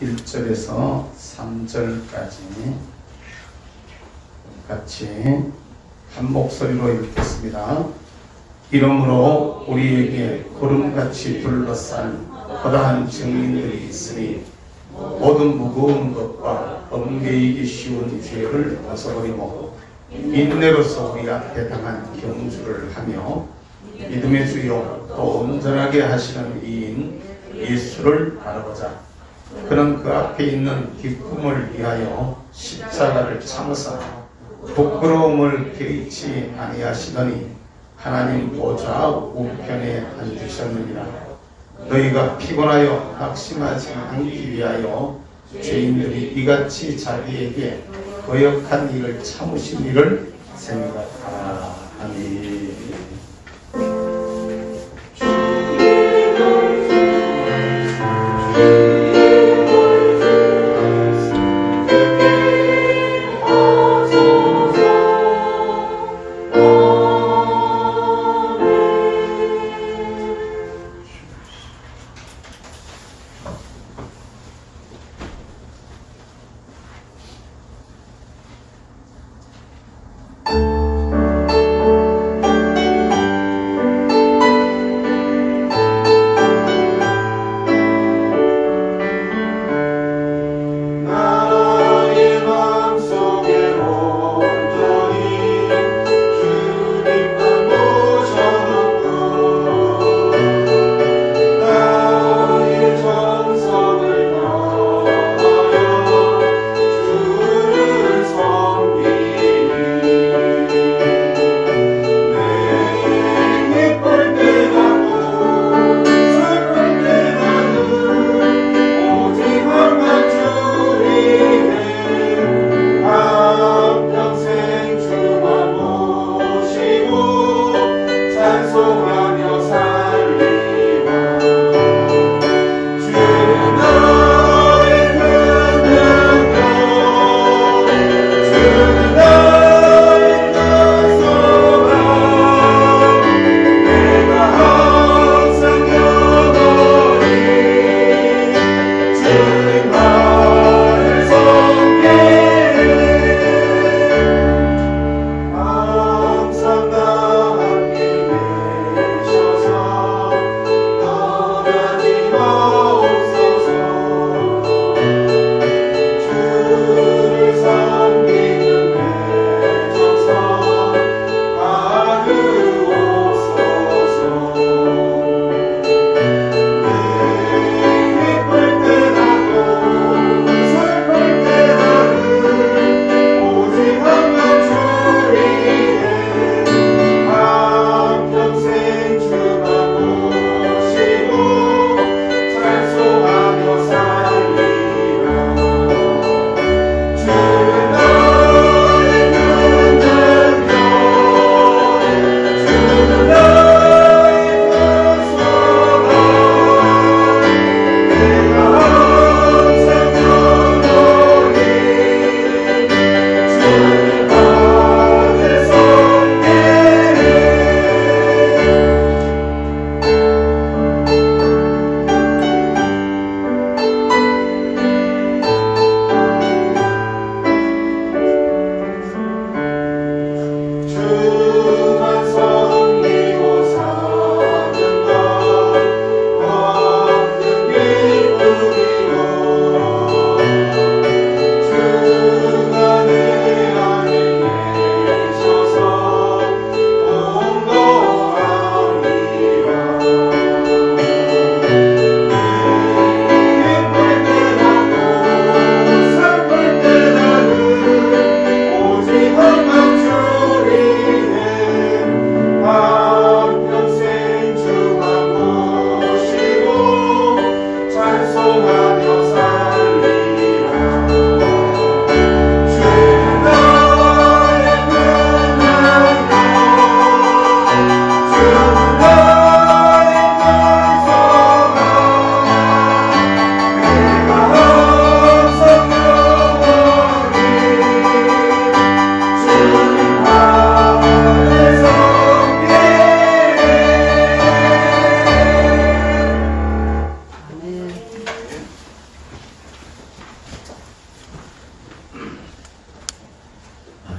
1절에서 3절까지 같이 한 목소리로 읽겠습니다. 이러므로 우리에게 구름같이 둘러싼 허다한 증인들이 있으니 모든 무거운 것과 얽매이기 쉬운 죄를 벗어버리고 인내로서 우리 앞에 당한 경주를 하며 믿음의 주요 또 온전하게 하시는 이인 예수를 바라보자. 그는 그 앞에 있는 기쁨을 위하여 십자가를 참으사 부끄러움을 개의치 아니하시더니 하나님 보좌 우편에 앉으셨느니라. 너희가 피곤하여 낙심하지 않기 위하여 죄인들이 이같이 자기에게 거역한 일을 참으신 일을 생각하라. 아멘.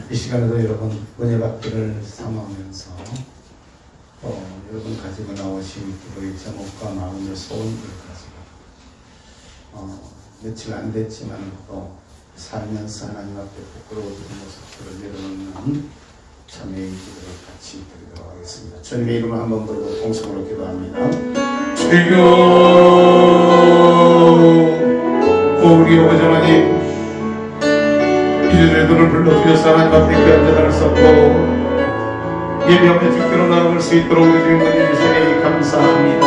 이 시간에도 여러분 은혜 받기를 사모하면서 여러분 가지고 나오신 기도의 제목과 마음의 소원을 가지고 며칠 안 됐지만 또 살면서 하나님 앞에 부끄러워지는 모습들을 내려놓는 참회의 기도를 같이 드리도록 하겠습니다. 주님의 이름을 한번 부르고 동성으로 기도합니다. 주여, 우리 아버지 하나님, 이들을 불러주셔서 하나님 앞에 귀한 자단을 쌓고 예배 앞에 주께로 나아갈 수 있도록 주님 주시니 감사합니다.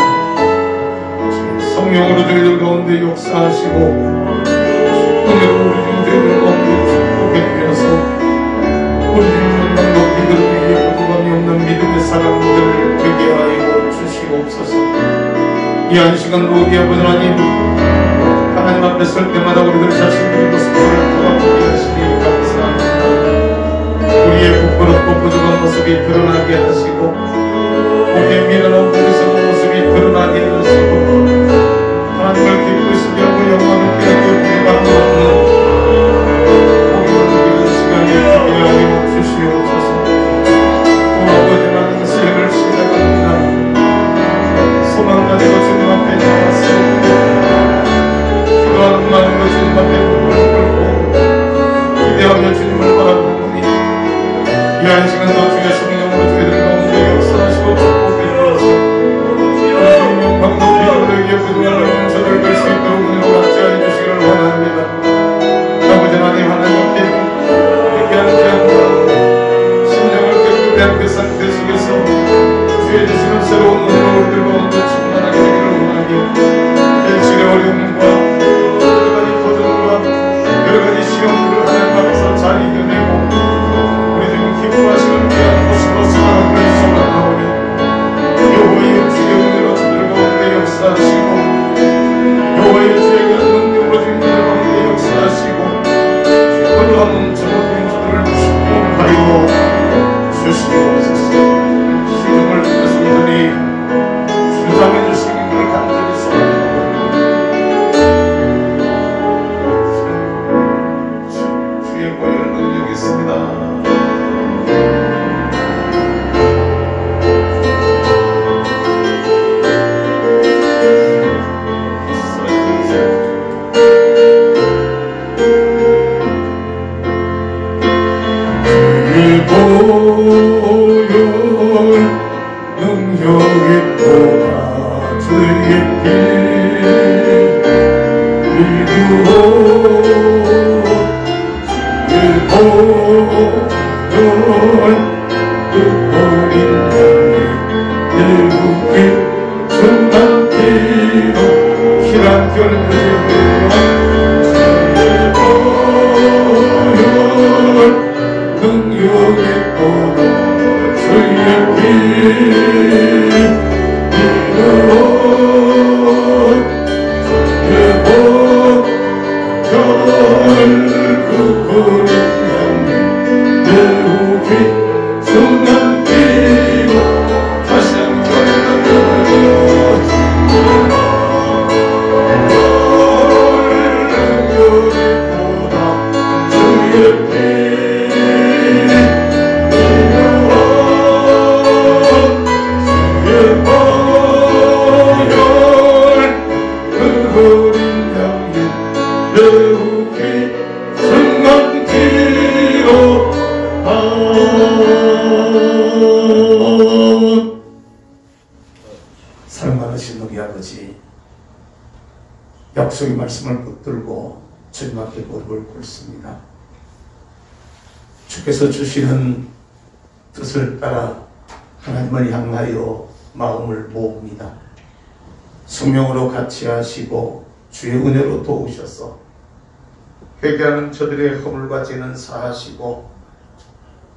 성령으로 저희들 가운데 역사하시고 오늘 우리 저희들 가운데 축복해 주셔서 우리 주님은 믿음이 거부감이 없는 믿음의 사람들을 되게 하여 주시옵소서. 이 한 시간도 우리 아버지 하나님 앞에 설 때마다 우리들 자신들의 모습을 돌아보게 하시니 감사합니다. 우리의 부끄럽고 부족한 모습이 드러나게 하시고 우리의 미련한 부족한 모습이 드러나게 하시고 하나님을 기쁘시게 하고 영광을 빼앗겨 우리가 없는 우리를 시간에 되게 하여 주시옵소서. 아버지 하나님 새해를 시작합니다. 소망 가지고 주님 앞에 나왔습니다. 기도하는 마음으로 주님 앞에 무릎을 꿇고 기대하며 주님을 바라보니 이 한 시간도 주의 성령으로 저희들 가운데 역사하시고 축복해 주셔서 주님 영광 높이 우리에게 부족한 저들 뵐 수 있도록 은혜로 같이 하여 주시기를 원합니다. 아버지 하나님 앞에 얘기하는 귀한 심령을 깨끗한 그 상태 속에서 주의 주시는 새로운 은혜로 우리들 가운데 충만하게 되기를 원하며 현실의 어려움과 여러가지 시험들을 하나님 앞에서 잘 이겨내고 우리 주님 기뻐하시는 귀한 모습으로 살아가기를 소망하오니 여호와의 주의 은혜로 저들 가운데 역사하시고 여호와의 주의 능력으로 주님들 가운데 역사하시고 주의 저들을 축복하여 주시옵소서. 시름을 듣겠습니 주장해 주시기를 간절히 소망하오니 사랑 많으신 우리 아버지, 약속의 말씀을 붙들고 주님 앞에 무릎을 꿇습니다. 주께서 주시는 뜻을 따라 하나님을 향하여 마음을 모읍니다. 성령으로 같이 하시고 주의 은혜로 도우셔서 회개하는 저들의 허물과 죄는 사하시고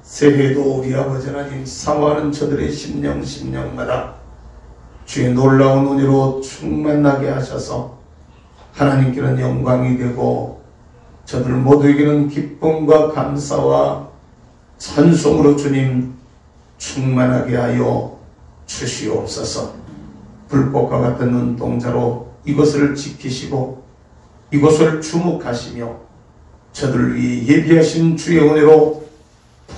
새해도 우리 아버지 하나님 사모하는 저들의 심령마다 주의 놀라운 은혜로 충만하게 하셔서 하나님께는 영광이 되고 저들 모두에게는 기쁨과 감사와 찬송으로 주님 충만하게 하여 주시옵소서. 불꽃과 같은 눈동자로 이것을 지키시고 이것을 주목하시며 저들을 위해 예비하신 주의 은혜로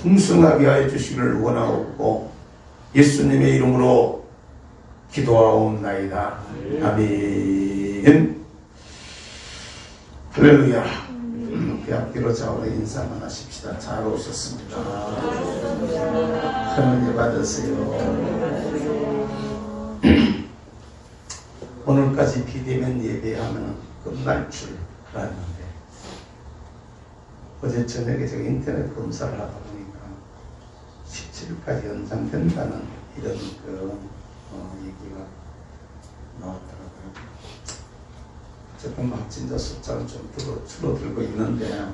풍성하게 하여 주시기를 원하옵고 예수님의 이름으로 기도하옵나이다. 아멘. 할렐루야. 그 앞뒤로 좌우로 인사만 하십시다. 잘 오셨습니다. 큰 은혜 받으세요. 오늘까지 비대면 예배하면 끝날 줄 알았는데 어제 저녁에 제가 인터넷 검사를 하다 보니까 17일까지 연장된다는 이런 얘기가 나왔더라고요. 어쨌든 막 진짜 숫자는 좀 줄어들고 있는데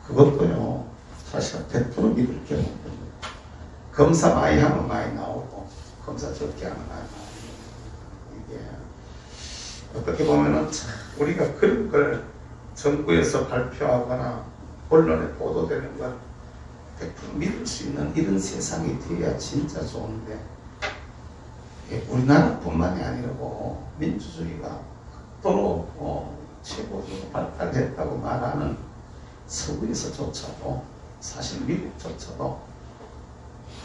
그것도요 사실 100% 믿을 게 없거든요. 검사 많이 하면 많이 나오고 검사 적게 하면 많이 나오고 이게 어떻게 보면은 우리가 그런 걸 정부에서 발표하거나 언론에 보도되는 걸 100% 믿을 수 있는 이런 세상이 되어야 진짜 좋은데 우리나라뿐만이 아니라고 민주주의가 극도로 최고적으로 발달했다고 말하는 서구에서조차도 사실 미국조차도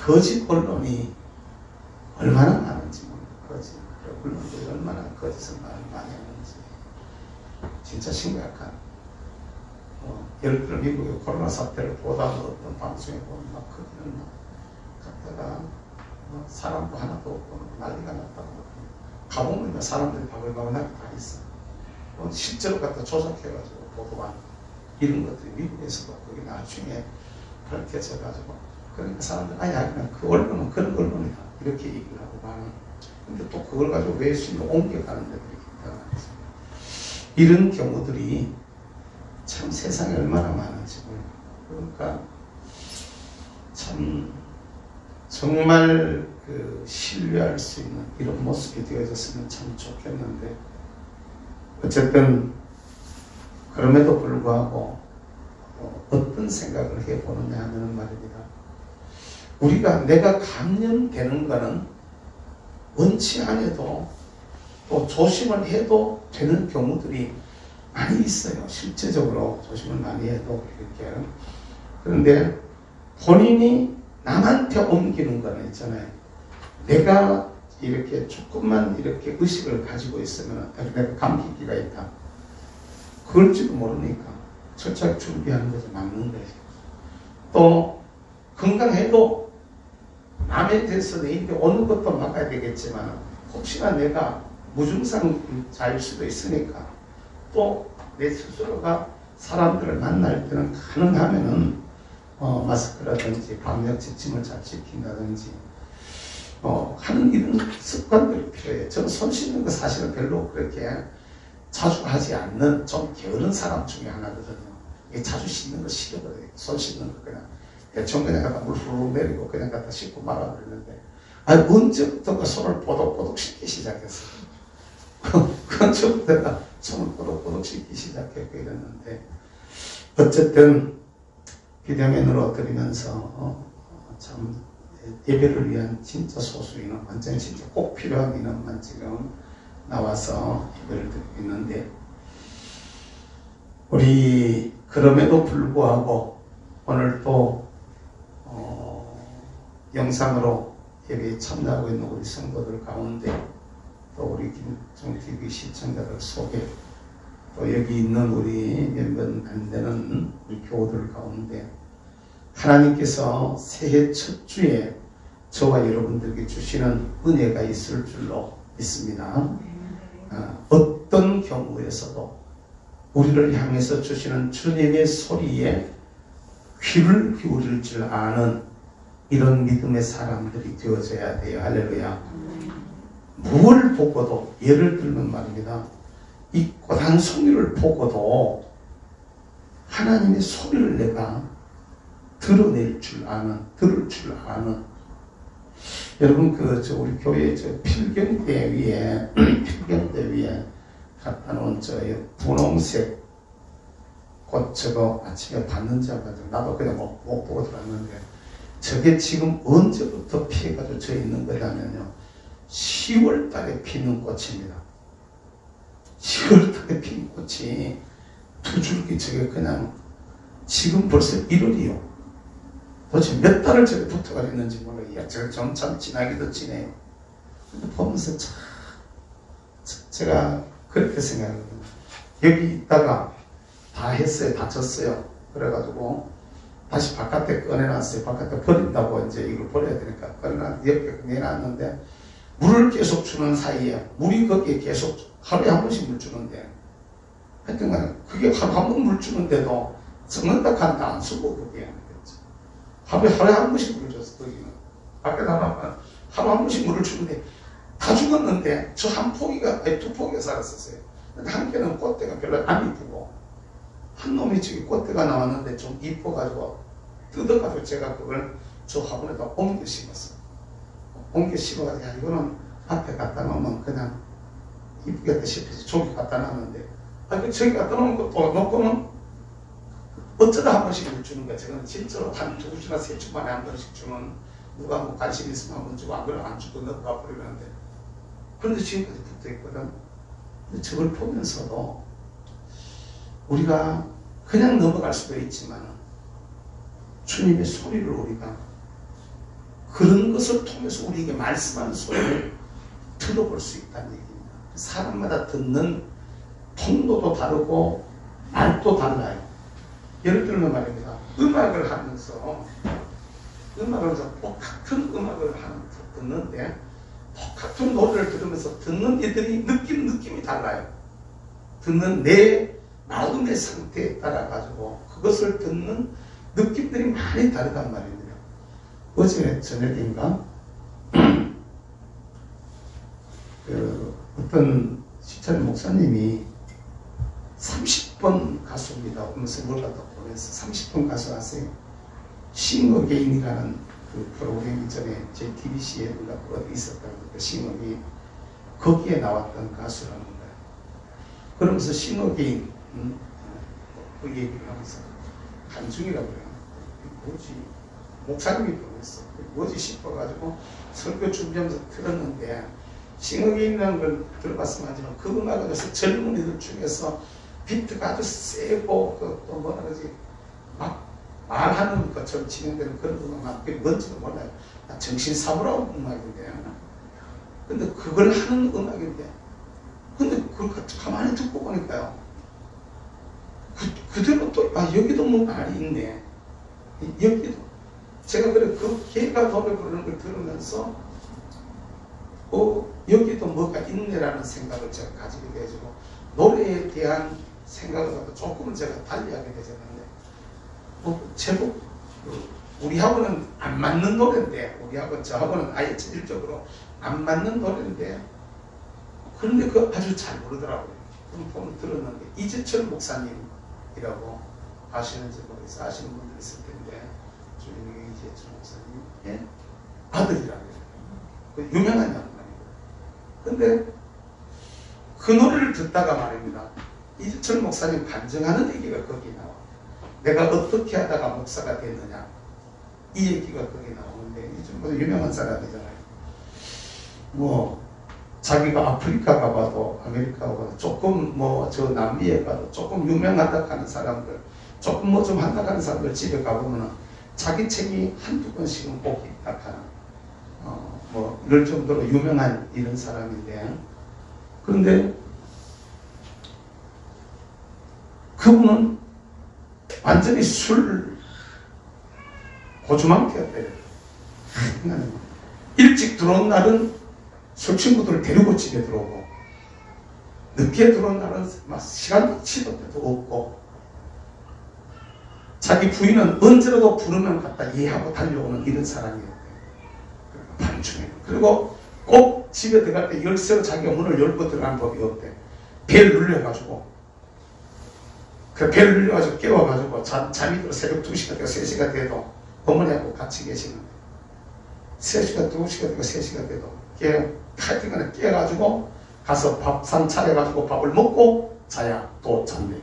거짓 언론이 얼마나 많은지 모릅니다. 거짓 언론들이 얼마나 거짓을 많이 하는지 진짜 심각한 예를 들어 미국의 코로나 사태를 보다 어떤 방송에 보면 막 거기는 막 갔다가 사람도 하나도 없고 난리가 났다고 가보면 사람들이 바글바글하게 다 있어. 실제로 갖다 조작해가지고 보도한 이런 것들이 미국에서도 그게 나중에 밝혀져가지고 그러니까 사람들 아야 그냥 그 언론은 그런 언론이다 이렇게 얘기를 하고 가는. 근데 또 그걸 가지고 외신으로 옮겨가는 데들이 있다고 합니다. 이런 경우들이 참 세상에 얼마나 많은지 그러니까 참 정말 신뢰할 수 있는 이런 모습이 되어졌으면 참 좋겠는데 어쨌든 그럼에도 불구하고 어떤 생각을 해보느냐 하는 말입니다. 우리가 내가 감염되는 것은 원치 않아도 또 조심을 해도 되는 경우들이 많이 있어요. 실제적으로 조심을 많이 해도 이렇게. 그런데 본인이 남한테 옮기는 거는 있잖아요. 내가 이렇게 조금만 이렇게 의식을 가지고 있으면 내가 감기기가 있다. 그럴지도 모르니까 철저하게 준비하는 거죠. 막는 거죠. 또 건강해도 남에 대해서 내 입에 오는 것도 막아야 되겠지만 혹시나 내가 무증상자일 수도 있으니까 또 내 스스로가 사람들을 만날 때는 가능하면은 마스크라든지 방역 지침을 잘 지킨다든지 하는 이런 습관들이 필요해요. 저는 손 씻는 거 사실은 별로 그렇게 자주 하지 않는 좀 게으른 사람 중에 하나거든요. 자주 씻는 거 싫어요. 손 씻는 거 그냥 대충 그냥 갖다 물 후루룩 내리고 그냥 갖다 씻고 말아버리는데 언제부터가 손을 뽀독뽀독 씻기 시작했어요. 그언제부터 내가 손을 뽀독뽀독 씻기 시작했고 이랬는데 어쨌든 비대면으로 드리면서 참 예배를 위한 진짜 소수 인원, 완전히 진짜 꼭 필요한 인원만 지금 나와서 예배를 드리고 있는데 우리 그럼에도 불구하고 오늘 또 영상으로 예배에 참여하고 있는 우리 성도들 가운데 또 우리 김종TV 시청자들 속에 또 여기 있는 우리 몇 명 안 되는 우리 교우들 가운데 하나님께서 새해 첫 주에 저와 여러분들에게 주시는 은혜가 있을 줄로 믿습니다. 어떤 경우에서도 우리를 향해서 주시는 주님의 소리에 귀를 기울일 줄 아는 이런 믿음의 사람들이 되어져야 돼요. 할렐루야. 무엇을 보고도 예를 들면 말입니다. 이 꽃한 송이를 보고도 하나님의 소리를 내가 들을 줄 아는 여러분 우리 교회 필경대 위에 갖다 놓은 분홍색 꽃 저거 아침에 봤는지 안 봤는지 나도 그냥 못 보고 들었는데 저게 지금 언제부터 피해가지고 저 있는 거냐면요 10월 달에 피는 꽃입니다. 10월 달에 피는 꽃이 두 줄기 저게 그냥 지금 벌써 1월이요. 도대체 몇 달을 저기 독촉을 했는지 몰라요. 야, 저 좀 참 지나기도 지네요. 근데 보면서 제가 그렇게 생각하거든요. 여기 있다가 다 했어요. 다 졌어요. 그래가지고 다시 바깥에 꺼내놨어요. 바깥에 버린다고 이제 이걸 버려야 되니까 옆에 내놨는데 물을 계속 주는 사이에 물이 거기에 계속 하루에 한 번씩 물 주는데 하여튼간 그게 하루 한 번 물 주는데도 썩는다 한다 안 쓰고 그게 하루에 한 번씩 물을 줬어. 거기는 밖에 나가면 하루 한 번씩 물을 주는데 다 죽었는데 저 한 포기가 아니 두 포기가 살았었어요. 근데 한 개는 꽃대가 별로 안 이쁘고 한 놈이 저기 꽃대가 나왔는데 좀 이뻐가지고 뜯어가지고 제가 그걸 저 화분에다 옮겨 심었어요. 옮겨 심어가지고 야, 이거는 앞에 갖다 놓으면 그냥 이쁘겠다 싶어서 저기 갖다 놨는데 저기 갖다 놓은 것도 놓고는 어쩌다 한 번씩 물 주는 거야. 저는 진짜로 한 2주나 3주 만에 한 번씩 주는 누가 뭐 관심 있으면 한 번 주고 안 그러면 안 주고 넣어가 버리는데 그런데 지금까지 붙어 있거든. 근데 저걸 보면서도 우리가 그냥 넘어갈 수도 있지만 주님의 소리를 우리가 그런 것을 통해서 우리에게 말씀하는 소리를 들어볼 수 있다는 얘기입니다. 사람마다 듣는 통도도 다르고 말도 달라요. 예를 들면 말입니다. 음악을 하면서 똑같은 음악을 듣는데 똑같은 노래를 들으면서 듣는 이들이 느낌이 달라요. 듣는 내 마음의 상태에 따라 가지고 그것을 듣는 느낌들이 많이 다르단 말입니다. 어제 저녁인가 어떤 시천 목사님이 30번 가수입니다. 하면서 뭘 갖다 보내서 30번 가수 아세요? 싱어게인이라는 그 프로그램 이전에 제 TBC에 어디 있었던 그 싱어게인 거기에 나왔던 가수라는 거예요. 그러면서 싱어게인 그 얘기를 하면서 한중이라고 그래요. 뭐지? 목사님이 보냈어. 뭐지 싶어가지고 설교 준비하면서 들었는데 싱어게인이라는 걸 들어봤으면 하지만 그 음악에서 젊은이들 중에서 비트가 아주 세고 또 뭐라 그러지 막 말하는 것처럼 진행되는 그런 음악 그게 뭔지도 몰라요. 정신사부라고 음악인데 근데 그걸 하는 음악인데 근데 그걸 가만히 듣고 보니까요 그대로 또 여기도 뭐 말이 있네. 여기도 제가 그래 그 개가 노래 부르는 걸 들으면서 여기도 뭐가 있네라는 생각을 제가 가지게 되어지고 노래에 대한 생각을 갖고 조금은 제가 달리하게 되었는데 제법 우리하고는 안 맞는 노래인데 우리하고 저하고는 아예 질적으로 안 맞는 노래인데 그런데 그거 아주 잘 부르더라고요. 그럼 보면 들었는데 이재철 목사님이라고 아시는지 모르겠어요. 아시는 분들 있을 텐데 주님이 이재철 목사님의 아들이라고 해요. 그 유명한 양반이고 근데 그 노래를 듣다가 말입니다. 이재철 목사님 반증하는 얘기가 거기 나와. 내가 어떻게 하다가 목사가 됐느냐 이 얘기가 거기 나오는데 이재철 목사 유명한 사람이잖아요. 뭐 자기가 아프리카 가봐도 아메리카 가봐도 조금 뭐 저 남미에 가도 조금 유명하다 하는 사람들 조금 뭐 좀 한다 하는 사람들 집에 가보면은 자기 책이 한두 권씩은 꼭 있다 하는 뭐 이럴 정도로 유명한 이런 사람인데 그런데 그분은 완전히 술 고주망태였대요. 일찍 들어온 날은 술 친구들을 데리고 집에 들어오고 늦게 들어온 날은 막 시간 치도 때도 없고 자기 부인은 언제라도 부르면 갖다 이해하고 달려오는 이런 사람이었대요. 반중에 그리고 꼭 집에 들어갈 때 열쇠로 자기가 문을 열고 들어가는 법이 없대. 벨 눌려가지고 그 벨 눌려가지고 깨워가지고 잠이 들어 새벽 2시가 되고 3시가 돼도 어머니하고 같이 계시는데 3시가 2시가 되고 3시가 돼도 하여튼간에 깨가지고 가서 밥상 차려가지고 밥을 먹고 자야 또 잔대요.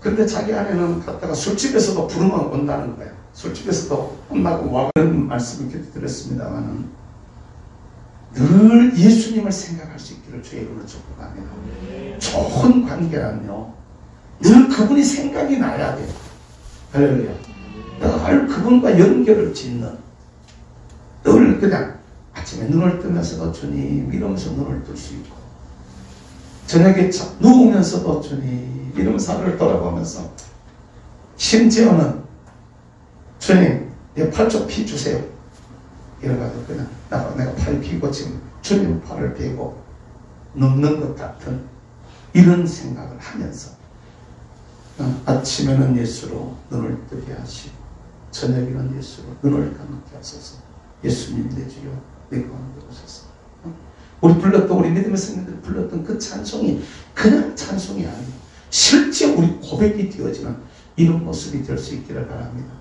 근데 자기 아내는 갔다가 술집에서도 부르면 온다는 거예요. 술집에서도 혼나고 와 그런 말씀을 드렸습니다만 늘 예수님을 생각할 수 있기를 주의 이름으로 축복합니다. 좋은 관계란요 늘 그분이 생각이 나야 돼요. 할렐루야. 늘 그분과 연결을 짓는, 늘 그냥 아침에 눈을 뜨면서도 주님 이러면서 눈을 뜰 수 있고, 저녁에 누우면서도 주님 이러면서 하늘을 돌아보면서, 심지어는 주님 내 팔 좀 피 주세요 이래가지고 그냥 내가 팔 피고 지금 주님 팔을 베고 눕는 것 같은 이런 생각을 하면서, 아침에는 예수로 눈을 뜨게 하시고 저녁에는 예수로 눈을 감게 하소서. 예수님 내 주여 내 가운데 오소서. 우리 불렀던, 우리 믿음의 성도들이 불렀던 그 찬송이 그냥 찬송이 아니에요. 실제 우리 고백이 되어지는 이런 모습이 될 수 있기를 바랍니다.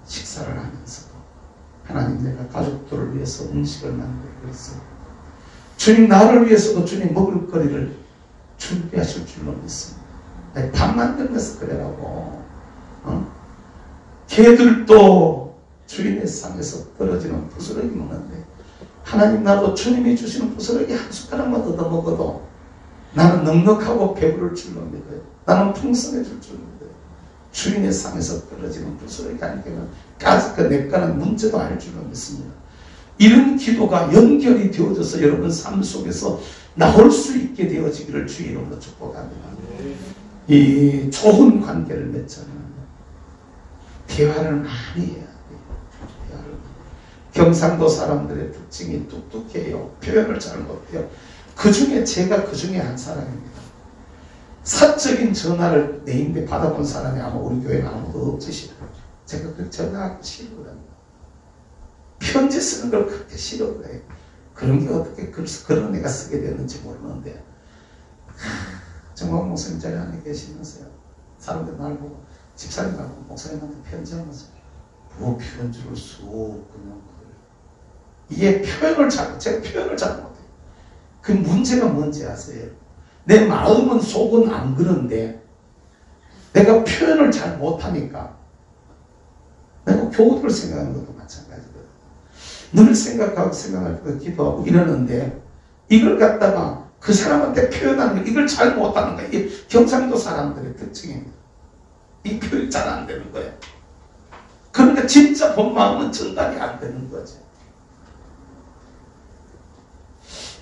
식사를 하면서도 하나님 내가 가족들을 위해서 음식을 만들고 있어요. 주님 나를 위해서도 주님 먹을 거리를 준비하실 줄로 믿습니다. 밥 만들면서 그래라고. 개들도 주인의 상에서 떨어지는 부스러기 먹는데, 하나님 나도 주님이 주시는 부스러기 한 숟가락만 얻어 먹어도 나는 넉넉하고 배부를 줄로 믿어요. 나는 풍성해질 줄로 믿어요. 주인의 상에서 떨어지는 부스러기 아니면 까짓 내 거는 문제도 아닐 줄로 믿습니다. 이런 기도가 연결이 되어져서 여러분 삶 속에서 나올 수 있게 되어지기를 주의 이름으로 축복합니다. 이 좋은 관계를 맺자면 대화를 많이 해야 돼요. 경상도 사람들의 특징이 뚝뚝해요. 표현을 잘 못해요. 그 중에 제가 그 중에 한 사람입니다. 사적인 전화를 내 인데 받아본 사람이 아마 우리 교회는 아무도 없으시다. 제가 그 전화하기 싫어요. 편지 쓰는 걸 그렇게 싫어해요. 그런 게 어떻게 그런 애가 쓰게 되는지 모르는데, 정말 목사님 자리 안에 계시면서요, 사람들 날 보고, 집사님 날 보고 목사님한테 편지하면서 뭐 편지를 쑥 그냥 이게 표현을 제가 표현을 잘 못해요. 그 문제가 뭔지 아세요? 내 마음은 속은 안 그런데 내가 표현을 잘 못하니까, 내가 교우들 생각하는 것도 마찬가지거든요. 늘 생각하고 생각할 때 기도하고 이러는데, 이걸 갖다가 그 사람한테 표현하는 거, 이걸 잘 못하는 거예요. 이게 경상도 사람들의 특징입니다. 이 표현이 잘 안 되는 거예요. 그러니까 진짜 본 마음은 전달이 안 되는 거죠.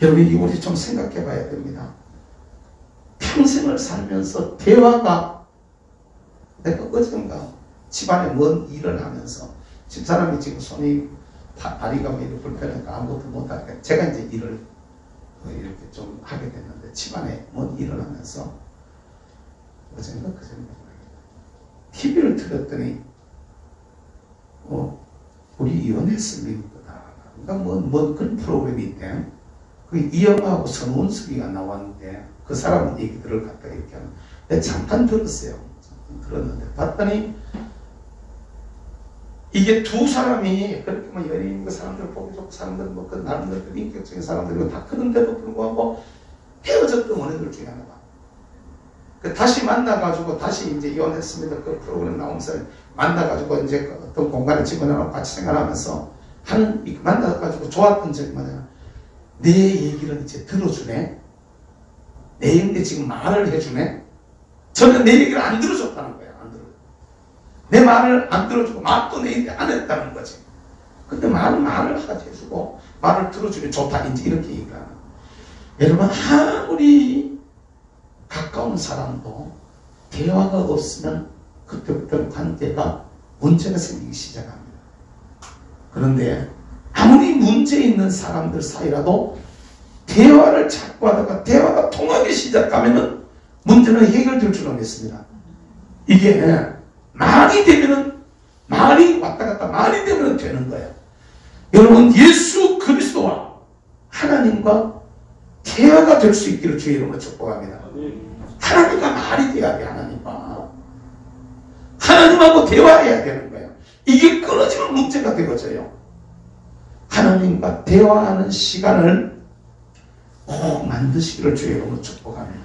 여러분, 우리 좀 생각해 봐야 됩니다. 평생을 살면서 대화가, 내가 어젠가 집안에 뭔 일을 하면서 집사람이 지금 손이 다리가 왜 이렇게 불편하니까 아무것도 못하니까 제가 이제 일을 이렇게 좀 하게 됐는데, 집안에 뭔 일을 하면서 어젠가 그전가 TV를 틀었더니 우리 이혼했습니다. 그러니까 뭔 그런 프로그램이 있대. 그 이영하고 선원숙이가 나왔는데 그 사람 얘기들을 갖다가 이렇게 하는. 내가 잠깐 들었어요. 잠깐 들었는데 봤더니 이게 두 사람이 그렇게 뭐 연예인 그 사람들 보기 좋고 사람들 뭐 그 나름대로 인격적인 사람들이고 다 그런데도 불구하고 헤어졌던 원인들 중에 하나가. 다시 만나가지고 다시 이제 이혼했습니다. 그 프로그램 나오면서 만나가지고 이제 어떤 공간에 집어넣고 같이 생활하면서 만나가지고 좋았던 점이 뭐냐. 내 얘기를 이제 들어주네. 내 얘기인데 지금 말을 해주네. 저는 내 얘기를 안 들어줬다는 거예요. 안 들어줘. 내 말을 안 들어주고 말도 내 얘기 안 했다는 거지. 근데 말을 해주고 말을 들어주면 좋다. 이제 이렇게 얘기를 하는 거예요. 여러분, 아무리 가까운 사람도 대화가 없으면 그때부터는 관계가 문제가 생기기 시작합니다. 그런데 아무리 문제 있는 사람들 사이라도 대화를 자꾸 하다가 대화가 통하기 시작하면은 문제는 해결될 줄로 믿습니다. 이게 말이 되면은 말이 왔다 갔다 말이 되면 되는 거예요. 여러분, 예수 그리스도와 하나님과 대화가 될 수 있기를 주의 이름으로 축복합니다. 하나님과 말이 돼야 돼. 하나님하고 대화해야 되는 거예요. 이게 끊어지면 문제가 되어져요. 하나님과 대화하는 시간을 꼭 만드시기를 주의 이름으로 축복합니다.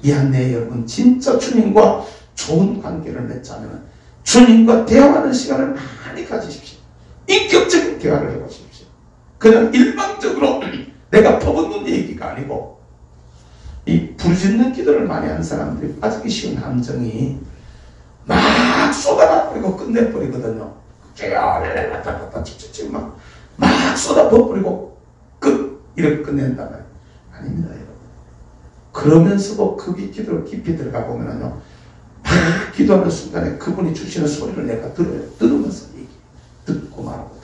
이 한해 여러분, 진짜 주님과 좋은 관계를 맺자면 주님과 대화하는 시간을 많이 가지십시오. 인격적인 대화를 해보십시오. 그냥 일방적으로 내가 퍼붓는 얘기가 아니고, 이 부르짖는 기도를 많이 하는 사람들이 빠지기 쉬운 함정이 막 쏟아버리고 끝내버리거든요. 막 쏟아버리고 이렇게 끝낸단 말이에요. 아닙니다, 여러분. 그러면서도 그 기도를 깊이 들어가 보면은요, 막 기도하는 순간에 그분이 주시는 소리를 내가 들어요. 들으면서 얘기. 듣고 말하고.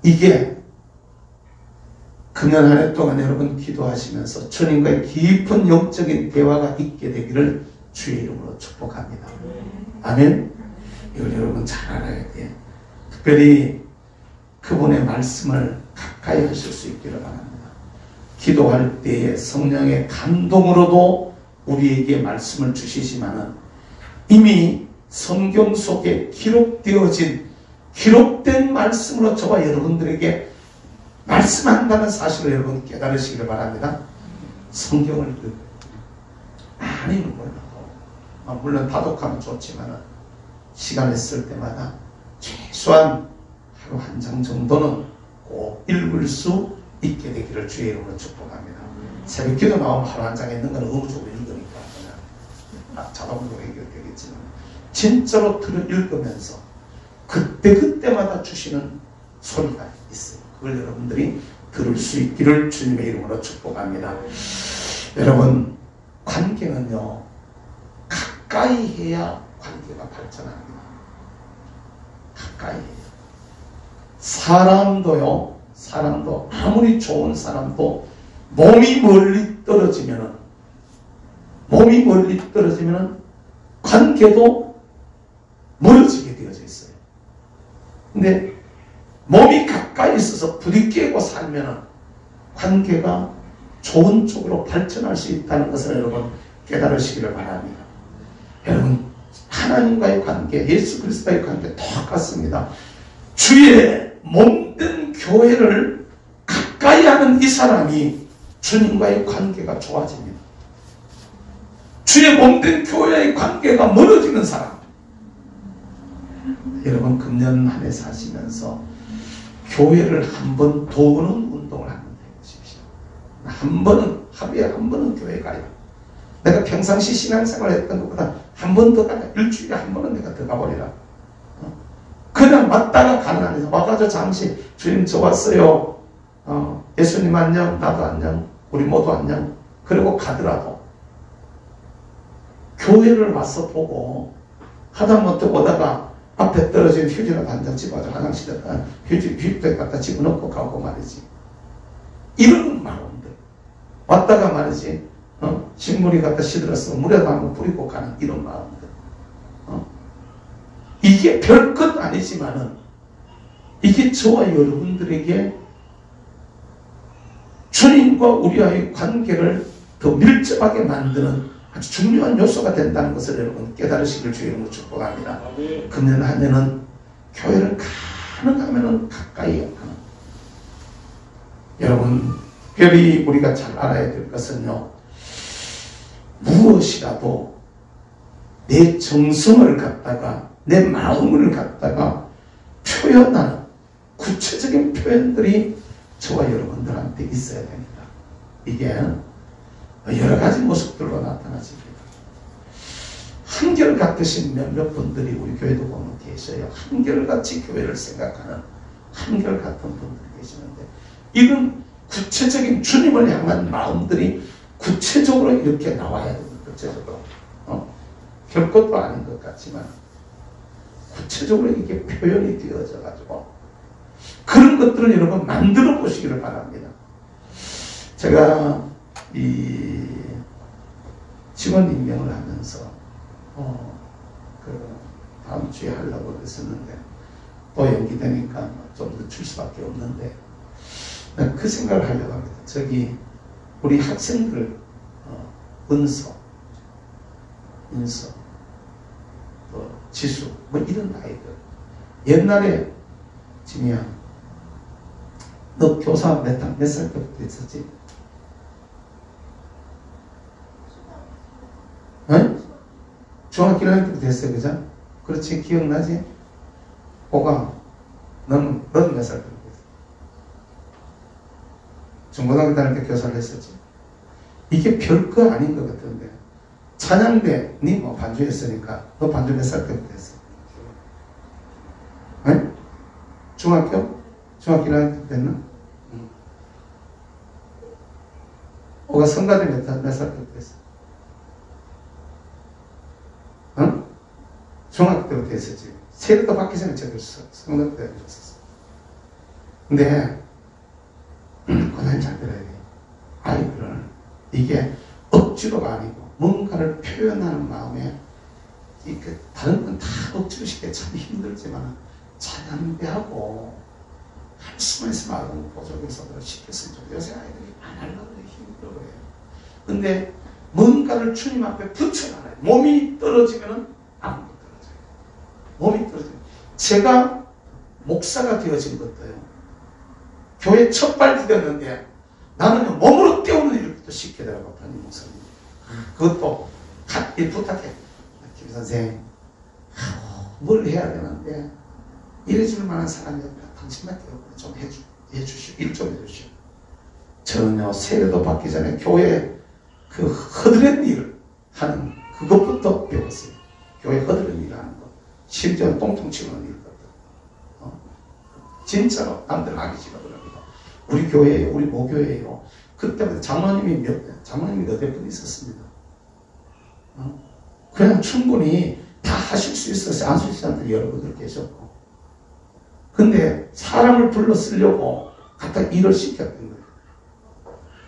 이게 금년 한 해 동안 여러분 기도하시면서 주님과의 깊은 영적인 대화가 있게 되기를 주의 이름으로 축복합니다. 아멘. 이걸 여러분 잘 알아야 돼요. 특별히 그분의 말씀을 가까이 하실 수 있기를 바랍니다. 기도할 때에 성령의 감동으로도 우리에게 말씀을 주시지만은 이미 성경 속에 기록된 말씀으로 저와 여러분들에게 말씀한다는 사실을 여러분 깨달으시기를 바랍니다. 성경을 많이 읽어요. 물론 다독하면 좋지만 시간을 쓸 때마다 최소한 하루 한 장 정도는 꼭 읽을 수 있게 되기를 주의 이름으로 축복합니다. 새벽 기도 나오면 하루 한 장 있는 건 의무적으로 읽으니까 그냥 자동으로 해결되겠지만 진짜로 읽으면서 그때마다 주시는 소리가 있어요. 그걸 여러분들이 들을 수 있기를 주님의 이름으로 축복합니다. 여러분, 관계는요, 가까이 해야 관계가 발전합니다. 가까이 해야. 사람도 아무리 좋은 사람도 몸이 멀리 떨어지면은 관계도 멀어지게 되어져 있어요. 근데 몸이 가까이 있어서 부딪히고 살면은 관계가 좋은 쪽으로 발전할 수 있다는 것을 여러분 깨달으시기를 바랍니다. 여러분, 하나님과의 관계, 예수 그리스도의 관계 똑같습니다. 주의 몸된 교회를 가까이 하는 이 사람이 주님과의 관계가 좋아집니다. 주의 몸된 교회의 관계가 멀어지는 사람. 여러분, 금년 한 해 사시면서 교회를 한 번 도우는 운동을 한번 해보십시오. 하루에 한 번은 교회 가요. 내가 평상시 신앙생활 했던 것보다 한 번 더 가야, 일주일에 한 번은 내가 더 가버리라. 그냥 왔다가 가는 안에서 와가지고 잠시 주님 저 왔어요. 예수님 안녕, 나도 안녕, 우리 모두 안녕. 그리고 가더라도 교회를 와서 보고 하다못해 오다가 앞에 떨어진 휴지라도 한 장 집어가지고 화장실에다 휴지팩 갖다 집어넣고 가고 말이지. 이런 마음들. 왔다가 말이지. 식물이 갖다 시들었으면 물에다 한번 뿌리고 가는 이런 마음들. 이게 별것 아니지만은 이게 저와 여러분들에게 주님과 우리와의 관계를 더 밀접하게 만드는 아주 중요한 요소가 된다는 것을 여러분 깨달으시길 주의 이름으로 축복합니다. 금년 한 해는 교회를 가능하면 가까이 하는, 여러분 특별히 우리가 잘 알아야 될 것은요, 무엇이라도 내 정성을 갖다가 내 마음을 갖다가 표현하는 구체적인 표현들이 저와 여러분들한테 있어야 됩니다. 이게 여러 가지 모습들로 나타나집니다. 한결같으신 몇몇 분들이 우리 교회도 보면 계셔요. 한결같이 교회를 생각하는 한결같은 분들이 계시는데, 이런 구체적인 주님을 향한 마음들이 구체적으로 이렇게 나와야 됩니다. 구체적으로. 별것도 아닌 것 같지만 구체적으로 이게 표현이 되어져 가지고 그런 것들을 여러분 만들어 보시기를 바랍니다. 제가 이 직원 임명을 하면서 다음 주에 하려고 했었는데 또 연기되니까 좀 늦출 수밖에 없는데, 그 생각을 하려고 합니다. 저기 우리 학생들 은서, 인서, 또 지수, 뭐 이런 아이들. 옛날에 지미야, 너 교사 몇 살 때부터 했었지? 중학교 1학년 때부터 했어요, 그죠? 그렇지, 기억나지? 오강, 넌 몇 살 때부터 했어? 중고등학교 다닐 때 교사를 했었지? 이게 별거 아닌 것 같은데 찬양대, 니 뭐 반주했으니까 너 반주 몇 살 때부터 했어? 네? 중학교 1학년 때 됐나? 오가 성가대 몇 살 때부터 했어? 어? 중학교 때부터 했었지. 세례도 받기 전에 저도 성가대 때부터 했었어. 근데 그날 잘 들어야 돼. 아이들은 이게 억지로가 아니고 뭔가를 표현하는 마음에 이렇게 다른 건 다 억지로 시키기 참 힘들지만 찬양대하고 할 수만 있으면 아동 보조교사들 시켰으면 좀 요새 아이들이 안 하려고 힘들어요. 근데 뭔가를 주님 앞에 붙여놔요. 몸이 떨어지면은 아무것도 떨어져요. 몸이 떨어지면 제가 목사가 되어진 것도요. 교회 첫발 디뎠는데 나는 몸으로 때우는 일부터 시키더라고 담임 목사님. 그것도 일 부탁해. 김 선생, 뭘 해야 되는데 이래줄 만한 사람이 없다. 당신만 때우고 좀 해주시오. 일 좀 해주시오. 전혀 세례도 받기 전에 교회 그 허드렛 일을 하는 그것부터 배웠어요. 교회 허드렛 일을 하는 것. 심지어 똥통 치는 일거든. 진짜로 남들 하기 싫어더라고요. 우리 교회예요. 우리 모교회예요. 그때부터 장로님이 몇 분 있었습니다. 그냥 충분히 다 하실 수 있었어요. 안수시장들 여러분들 계셨고. 근데 사람을 불러 쓰려고 갖다 일을 시켰던 거예요.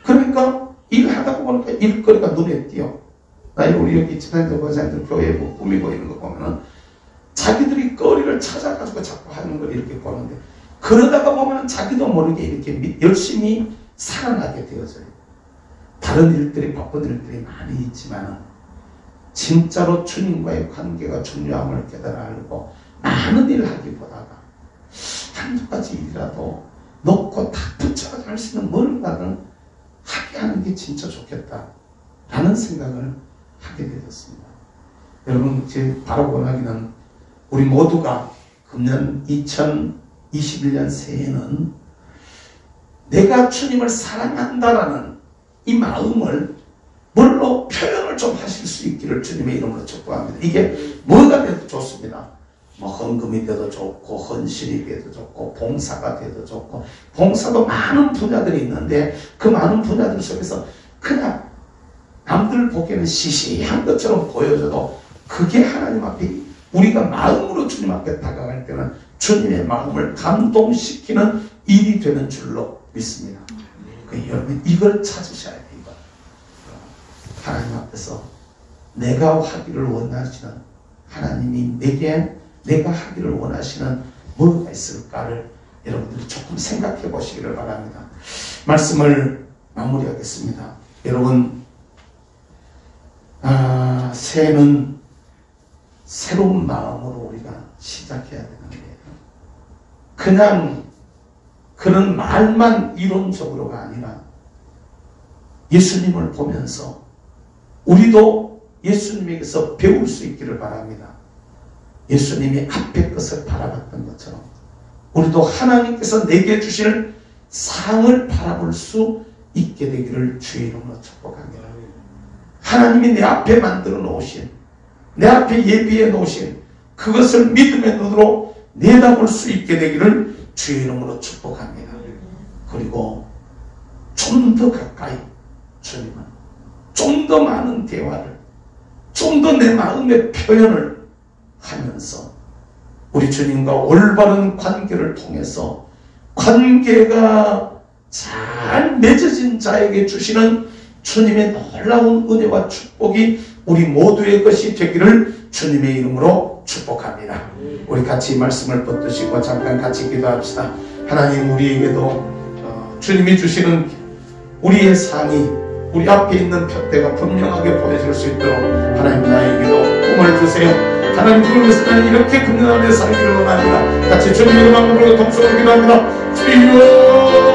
그러니까 일하다 보니까 일거리가 눈에 띄어. 우리 여기 지난주 권사님들 교회 뭐 꾸미고 이런 거 보면은 자기들이 거리를 찾아가지고 자꾸 하는 걸 이렇게 보는데 그러다가 보면 자기도 모르게 이렇게 열심히 살아나게 되어져요. 다른 일들이 바쁜 일들이 많이 있지만 진짜로 주님과의 관계가 중요함을 깨달아 알고 많은 일을 하기보다가 한두 가지 일이라도 놓고 다 붙여가지고 할 수 있는 뭔가를 하게 하는 게 진짜 좋겠다 라는 생각을 하게 되었습니다. 여러분 제 바로 원하기는 우리 모두가 금년 2021년 새해는 내가 주님을 사랑한다라는 이 마음을 뭘로 표현을 좀 하실 수 있기를 주님의 이름으로 축복합니다. 이게 뭐가 돼도 좋습니다. 뭐 헌금이 돼도 좋고 헌신이 돼도 좋고 봉사가 돼도 좋고 봉사도 많은 분야들이 있는데 그 많은 분야들 속에서 그냥 남들 보기에는 시시한 것처럼 보여져도 그게 하나님 앞에 우리가 마음으로 주님 앞에 다가갈 때는 주님의 마음을 감동시키는 일이 되는 줄로 믿습니다. 여러분 이걸 찾으셔야 돼요. 이거. 하나님 앞에서 내가 하기를 원하시는 하나님이 내가 하기를 원하시는 뭐가 있을까를 여러분들이 조금 생각해 보시기를 바랍니다. 말씀을 마무리하겠습니다. 여러분 새해는 새로운 마음으로 우리가 시작해야 되는 거예요. 그냥 그런 말만 이론적으로가 아니라 예수님을 보면서 우리도 예수님에게서 배울 수 있기를 바랍니다. 예수님이 앞에 것을 바라봤던 것처럼 우리도 하나님께서 내게 주실 상을 바라볼 수 있게 되기를 주의 이름으로 축복합니다. 하나님이 내 앞에 만들어 놓으신 내 앞에 예비해 놓으신 그것을 믿음의 눈으로 내다볼 수 있게 되기를 주의 이름으로 축복합니다. 그리고 좀 더 가까이 주님은 좀 더 많은 대화를 좀 더 내 마음의 표현을 하면서 우리 주님과 올바른 관계를 통해서 관계가 잘 맺어진 자에게 주시는 주님의 놀라운 은혜와 축복이 우리 모두의 것이 되기를 주님의 이름으로 축복합니다. 우리 같이 말씀을 붙드시고 잠깐 같이 기도합시다. 하나님 우리에게도 주님이 주시는 우리의 상이 우리 앞에 있는 표대가 분명하게 보여질 수 있도록 하나님 나에게도 꿈을 주세요. 하나님 그걸 위해서 나는 이렇게 금년에 살기를 원합니다. 같이 주님의 이름으로 동서로 기도합니다. 주여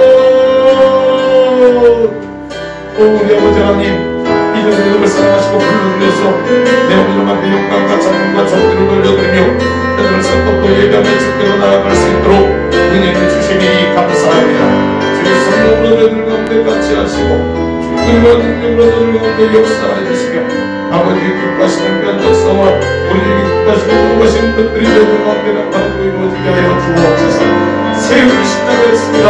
우리 아버지 하나님 이들을 사랑하시고 불러주셔서 내 오늘 앞에 영광과 찬양과 존귀를 돌려드리며 그들을 선곡도 예배하며 주께로 나아갈 수 있도록 은혜를 주시니 감사합니다. 주의 성령으로 저희들 가운데 같이 하시고 주의 능력으로 저희들 가운데 역사해 주시며 아버지 기뻐하시는 귀한 역사와 우리에게 기뻐하시는 모든 것들이 되는 가운데 나타나고 이루어지게 하여 주옵소서. 세운 십자가였습니다.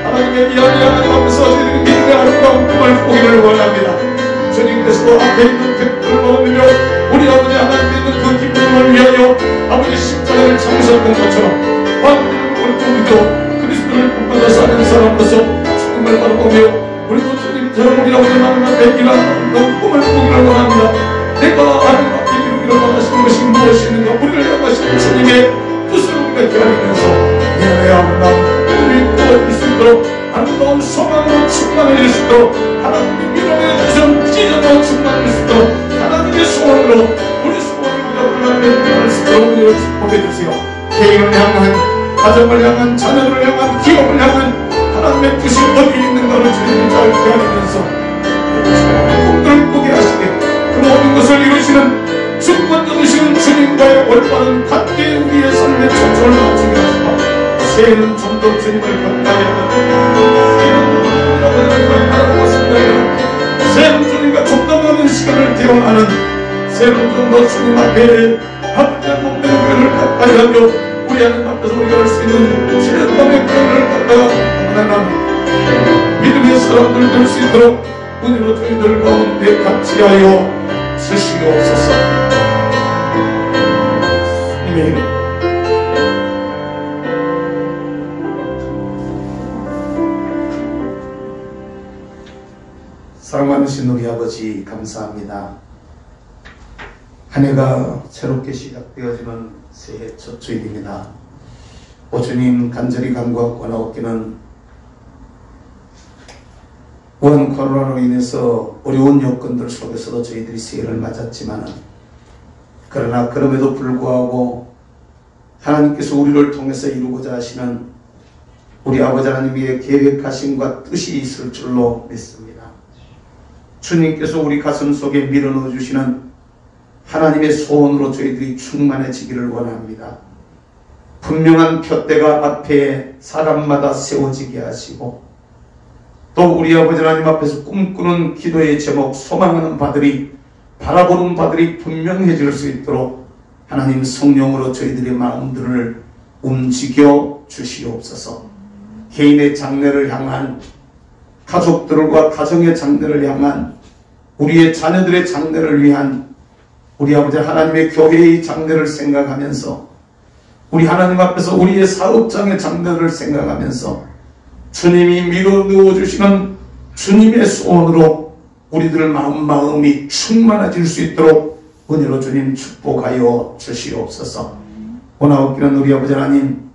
하나님의 미안해 하나님 앞에서 저희들이 믿음의 아름다운 꿈을 꾸기를 원합니다. 주님께서도 앞에 있는 백들을 먹으며 우리 아버지 하나님 믿는 그 기쁨을 위하여 아버지 십자가를 참으셨던 것처럼 하나님의 꿈을 꾸기도 그리스도를 꿈꾸며 사는 사람으로서 죽음을 바라보며 우리도 주님처럼 우리 아버지 하나님 앞에 이러한 꿈을 꾸기를 원합니다. 내가 하나님 앞에 이루기를 원하시는 것이 무엇이는가 우리를 향하시는 주님의 뜻을 우리가 기다리면서 미안해 아름다운 꿈을 꾸어질 수 있도록 아름다운 소망으로 충만해질 수 있도록 하나님의 미련에 주신 찢어져 충만해질 수 있도록 하나님의 소원으로 우리 소원을 하나님의 수 있도록 우리를 축복해 주세요. 개인을 향한 가정을 향한 자녀를 향한 기업을 향한 하나님의 뜻이 어디 있는가를 주님 잘 기다리면서 꿈들을 꾸게 하시게 그 모든 것을 이루시는 주권 얻으시는 주님과의 올바른 관계에 우리의 삶의 초점을 맞추게 하시고 새해는 좀 더 주님을 가까이 하는 새해는 주님과 좀 더 많은 시간을 대화하는 새해는 좀 더 주님 앞에 하나님의 몸된 교회를 가까이 하며 우리 하나님 앞에서 우리가 할 수 있는 최선의 교회를 갖다가 하나님 믿음의 사람들 될 수 있도록 은혜로 저희들 가운데 같이 하여 주시옵소서. 주님의 이름 사랑하신 우리 아버지 감사합니다. 한 해가 새롭게 시작되어지는 새해 첫 주일입니다. 오 주님 간절히 간구하고 나옵기는 원 코로나로 인해서 어려운 여건들 속에서도 저희들이 새해를 맞았지만 그러나 그럼에도 불구하고 하나님께서 우리를 통해서 이루고자 하시는 우리 아버지 하나님의 계획하심과 뜻이 있을 줄로 믿습니다. 주님께서 우리 가슴 속에 밀어넣어 주시는 하나님의 소원으로 저희들이 충만해지기를 원합니다. 분명한 푯대가 앞에 사람마다 세워지게 하시고 또 우리 아버지 하나님 앞에서 꿈꾸는 기도의 제목 소망하는 바들이 바라보는 바들이 분명해질 수 있도록 하나님 성령으로 저희들의 마음들을 움직여 주시옵소서. 개인의 장래를 향한 가족들과 가정의 장래를 향한 우리의 자녀들의 장래를 위한 우리 아버지 하나님의 교회의 장래를 생각하면서 우리 하나님 앞에서 우리의 사업장의 장래를 생각하면서 주님이 밀어넣어 주시는 주님의 소원으로 우리들 마음이 충만해질 수 있도록 은혜로 주님 축복하여 주시옵소서. 원하옵기는 우리 아버지 하나님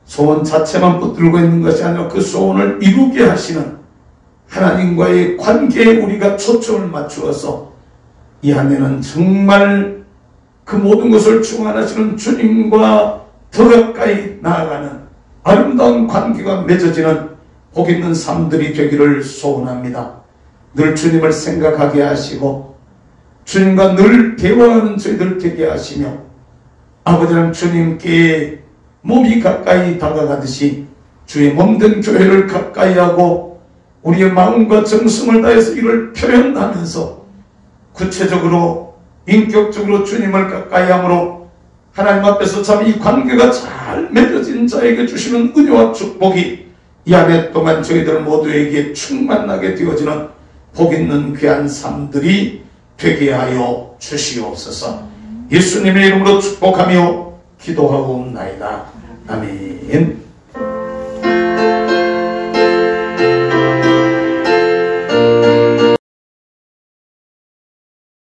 소원 자체만 붙들고 있는 것이 아니라 그 소원을 이루게 하시는 하나님과의 관계에 우리가 초점을 맞추어서 이 한 해는 정말 그 모든 것을 충만하시는 주님과 더 가까이 나아가는 아름다운 관계가 맺어지는 복 있는 삶들이 되기를 소원합니다. 늘 주님을 생각하게 하시고 주님과 늘 대화하는 저희들 되게 하시며 아버지는 주님께 몸이 가까이 다가가듯이 주의 몸된 교회를 가까이 하고 우리의 마음과 정성을 다해서 이를 표현하면서 구체적으로 인격적으로 주님을 가까이 함으로 하나님 앞에서 참 이 관계가 잘 맺어진 자에게 주시는 은혜와 축복이 이 한 해 동안 저희들 모두에게 충만하게 되어지는 복 있는 귀한 삶들이 되게 하여 주시옵소서. 예수님의 이름으로 축복하며 기도하옵나이다. 아멘.